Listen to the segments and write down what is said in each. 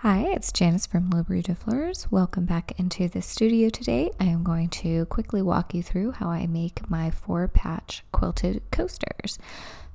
Hi, it's Janice from Fleurs. Welcome back into the studio today. I am going to quickly walk you through how I make my 4-patch quilted coasters.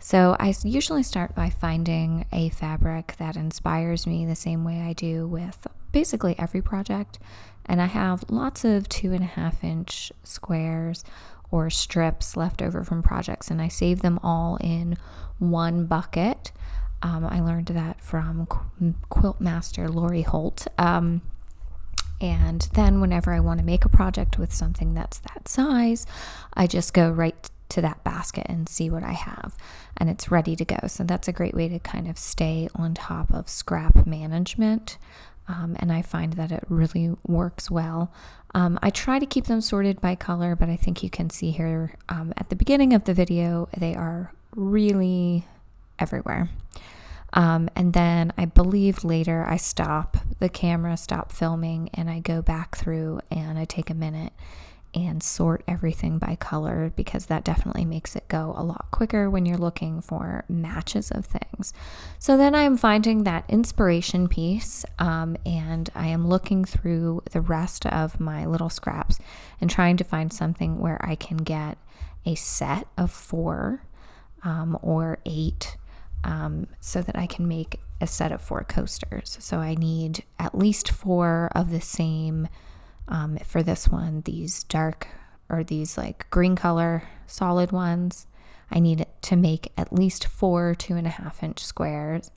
So I usually start by finding a fabric that inspires me the same way I do with basically every project. And I have lots of 2.5-inch squares or strips left over from projects, and I save them all in one bucket. I learned that from quilt master Lori Holt. And then whenever I want to make a project with something that's that size, I just go right to that basket and see what I have, and it's ready to go. So that's a great way to kind of stay on top of scrap management. And I find that it really works well. I try to keep them sorted by color, but I think you can see here at the beginning of the video, they are really everywhere. And then I believe later I stop filming, and I go back through and I take a minute and sort everything by color, because that definitely makes it go a lot quicker when you're looking for matches of things. So then I'm finding that inspiration piece, and I am looking through the rest of my little scraps and trying to find something where I can get a set of 4 or 8, so that I can make a set of 4 coasters. So I need at least 4 of the same, for this one, these dark or these like green color solid ones. I need to make at least 4 2.5-inch squares,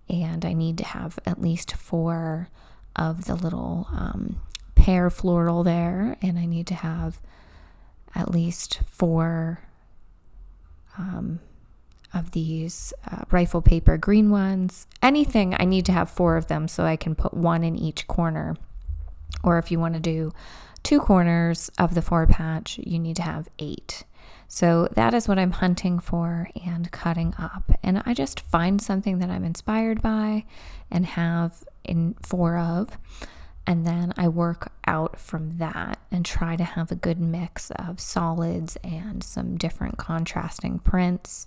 and I need to have at least 4 of the little pear floral there, and I need to have at least 4 of these rifle paper green ones. Anything, I need to have 4 of them so I can put 1 in each corner. Or if you want to do 2 corners of the 4-patch, you need to have 8. So that is what I'm hunting for and cutting up. And I just find something that I'm inspired by and have in 4 of. And then I work out from that and try to have a good mix of solids and some different contrasting prints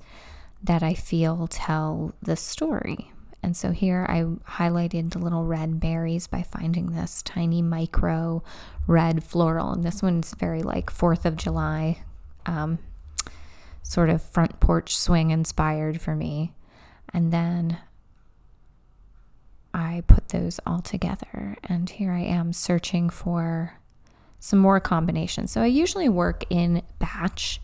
that I feel tell the story. And so here I highlighted the little red berries by finding this tiny micro red floral. And this one's very like 4th of July, sort of front porch swing inspired for me. And then I put those all together. And here I am searching for some more combinations. So I usually work in batch.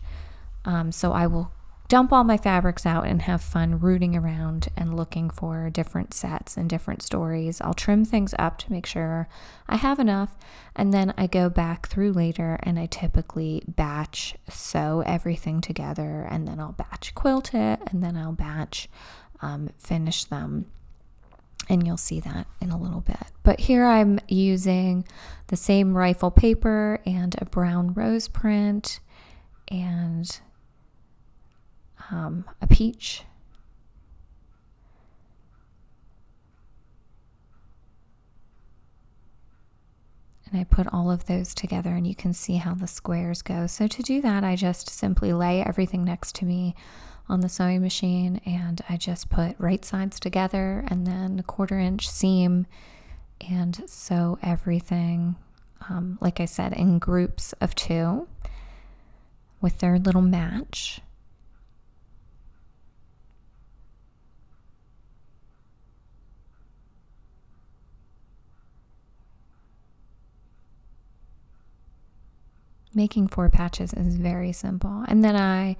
So I will dump all my fabrics out and have fun rooting around and looking for different sets and different stories. I'll trim things up to make sure I have enough, and then I go back through later and I typically batch sew everything together, and then I'll batch quilt it, and then I'll batch finish them. And you'll see that in a little bit. But here I'm using the same rifle paper and a brown rose print and a peach. And I put all of those together, and you can see how the squares go. So to do that, I just simply lay everything next to me on the sewing machine, and I just put right sides together and then a 1/4-inch seam and sew everything, like I said, in groups of 2 with their little match. Making 4 patches is very simple. And then I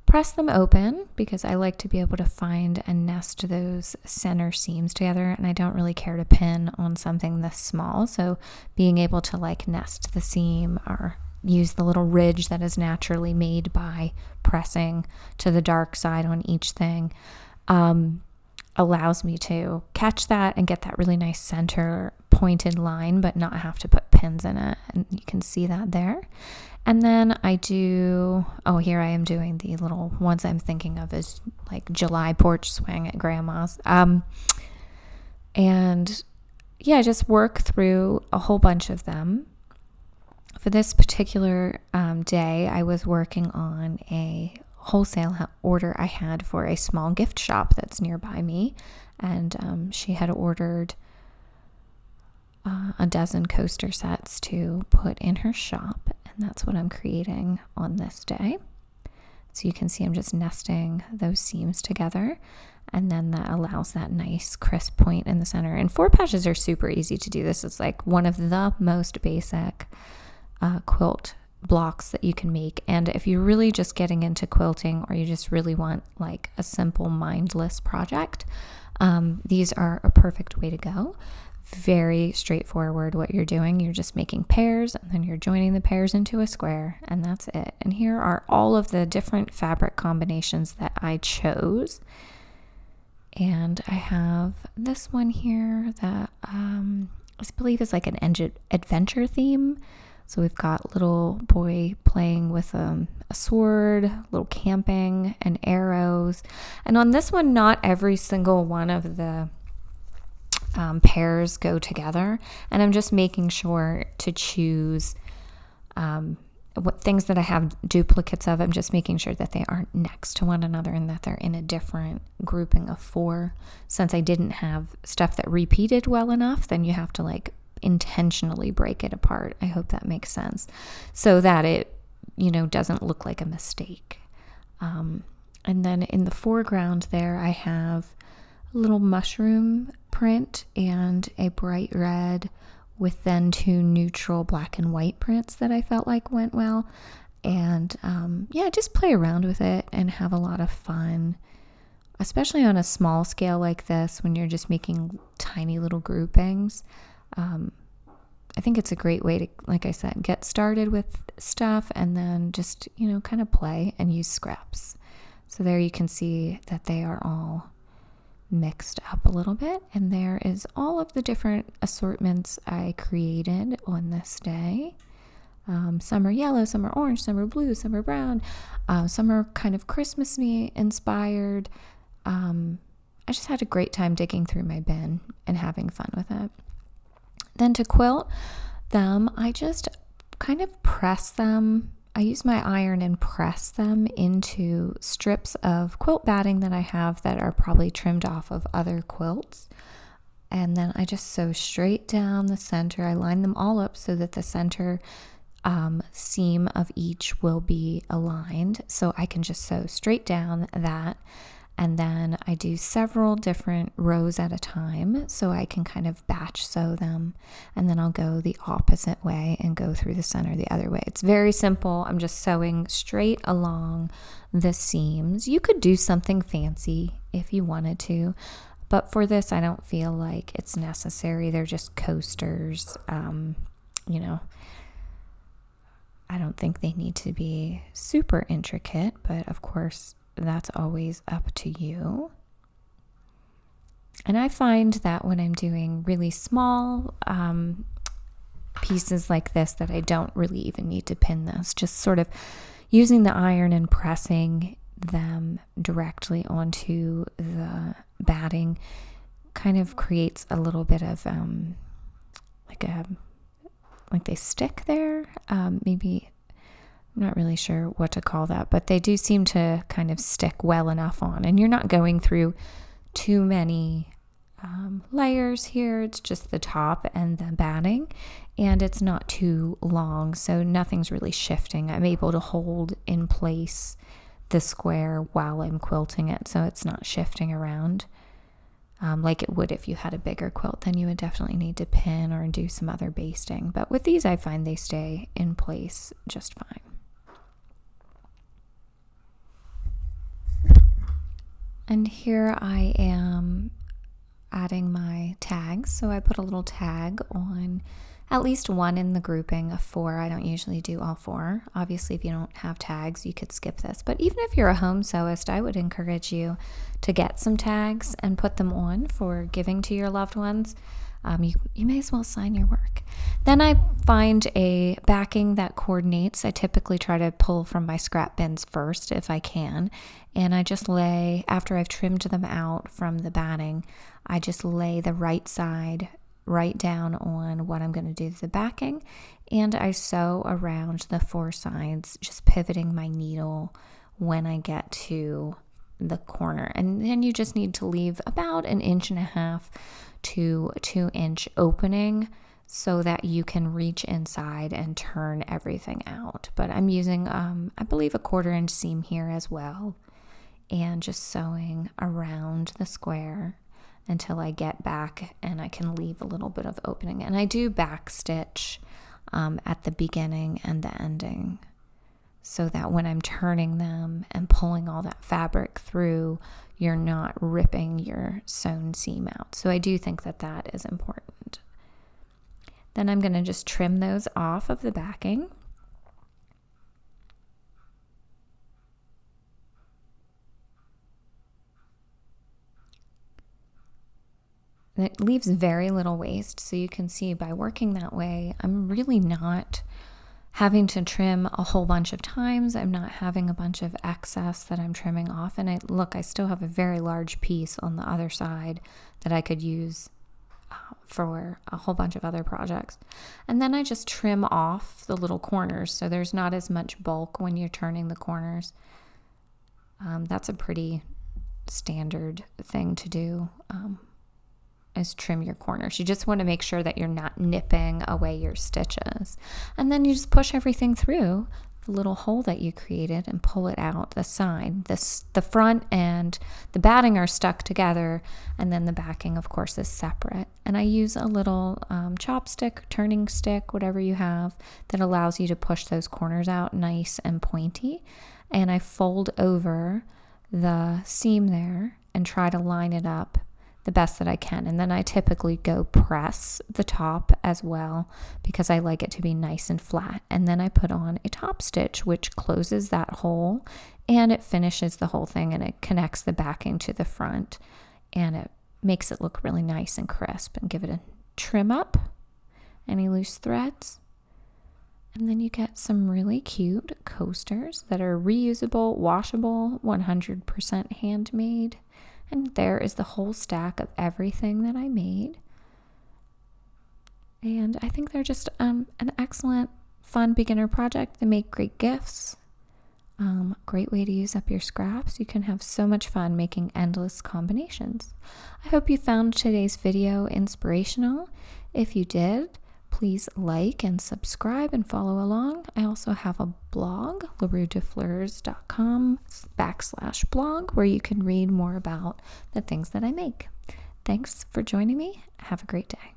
press them open because I like to be able to find and nest those center seams together, and I don't really care to pin on something this small. So being able to like nest the seam or use the little ridge that is naturally made by pressing to the dark side on each thing allows me to catch that and get that really nice center pointed line, but not have to put pins in it. And you can see that there. And then I do, here I am doing the little ones I'm thinking of as like July porch swing at grandma's. And yeah, I just work through a whole bunch of them. For this particular day, I was working on a wholesale order I had for a small gift shop that's nearby me. And she had ordered a dozen coaster sets to put in her shop, and that's what I'm creating on this day. So you can see I'm just nesting those seams together, and then that allows that nice crisp point in the center. And 4 patches are super easy to do. This is like one of the most basic quilt blocks that you can make. And if you're really just getting into quilting, or you just really want like a simple mindless project, these are a perfect way to go. Very straightforward what you're doing. You're just making pairs, and then you're joining the pairs into a square, and that's it. And here are all of the different fabric combinations that I chose. And I have this one here that I believe is like an adventure theme. So we've got little boy playing with a sword, little camping, and arrows. And on this one, not every single one of the pairs go together. And I'm just making sure to choose what things that I have duplicates of. I'm just making sure that they aren't next to one another and that they're in a different grouping of 4. Since I didn't have stuff that repeated well enough, then you have to like intentionally break it apart. I hope that makes sense, so that it, doesn't look like a mistake. And then in the foreground there, I have a little mushroom print and a bright red with then 2 neutral black and white prints that I felt like went well. And just play around with it and have a lot of fun, especially on a small scale like this when you're just making tiny little groupings. I think it's a great way to, like I said, get started with stuff and then just, kind of play and use scraps. So there you can see that they are all mixed up a little bit, and there is all of the different assortments I created on this day. Some are yellow, some are orange, some are blue, some are brown, some are kind of Christmassy inspired. I just had a great time digging through my bin and having fun with it. Then to quilt them, I just kind of press them. I use my iron and press them into strips of quilt batting that I have that are probably trimmed off of other quilts. And then I just sew straight down the center. I line them all up so that the center seam of each will be aligned. So I can just sew straight down that. And then I do several different rows at a time so I can kind of batch sew them. And then I'll go the opposite way and go through the center the other way. It's very simple. I'm just sewing straight along the seams. You could do something fancy if you wanted to, but for this, I don't feel like it's necessary. They're just coasters. I don't think they need to be super intricate, but of course, that's always up to you. And I find that when I'm doing really small pieces like this, that I don't really even need to pin this. Just sort of using the iron and pressing them directly onto the batting kind of creates a little bit of like they stick there. Maybe I'm not really sure what to call that, but they do seem to kind of stick well enough on, and you're not going through too many layers here. It's just the top and the batting, and it's not too long, so nothing's really shifting. I'm able to hold in place the square while I'm quilting it, so it's not shifting around like it would if you had a bigger quilt. Then you would definitely need to pin or do some other basting, but with these I find they stay in place just fine. And here I am adding my tags. So I put a little tag on at least one in the grouping of 4. I don't usually do all 4. Obviously, if you don't have tags, you could skip this. But even if you're a home sewist, I would encourage you to get some tags and put them on for giving to your loved ones. You may as well sign your work. Then I find a backing that coordinates. I typically try to pull from my scrap bins first if I can. And I just lay, after I've trimmed them out from the batting, I just lay the right side right down on what I'm going to do to the backing. And I sew around the 4 sides, just pivoting my needle when I get to the corner. And then you just need to leave about 1.5 inches to 2 inch opening so that you can reach inside and turn everything out. But I'm using, I believe, a 1/4 inch seam here as well, and just sewing around the square until I get back and I can leave a little bit of opening. And I do back stitch at the beginning and the ending, so that when I'm turning them and pulling all that fabric through, you're not ripping your sewn seam out. So I do think that that is important. Then I'm going to just trim those off of the backing. It leaves very little waste, so you can see by working that way, I'm really not having to trim a whole bunch of times. I'm not having a bunch of excess that I'm trimming off. And I still have a very large piece on the other side that I could use for a whole bunch of other projects. And then I just trim off the little corners, so there's not as much bulk when you're turning the corners. That's a pretty standard thing to do, is trim your corners. You just want to make sure that you're not nipping away your stitches. And then you just push everything through the little hole that you created and pull it out the side. The front and the batting are stuck together, and then the backing, of course, is separate. And I use a little chopstick, turning stick, whatever you have, that allows you to push those corners out nice and pointy. And I fold over the seam there and try to line it up the best that I can. And then I typically go press the top as well, because I like it to be nice and flat. And then I put on a top stitch, which closes that hole, and it finishes the whole thing, and it connects the backing to the front, and it makes it look really nice and crisp. And give it a trim up any loose threads. And then you get some really cute coasters that are reusable, washable, 100% handmade. And there is the whole stack of everything that I made. And I think they're just an excellent, fun beginner project. They make great gifts. Great way to use up your scraps. You can have so much fun making endless combinations. I hope you found today's video inspirational. If you did, please like and subscribe and follow along. I also have a blog, leroudefleurs.com/blog, where you can read more about the things that I make. Thanks for joining me. Have a great day.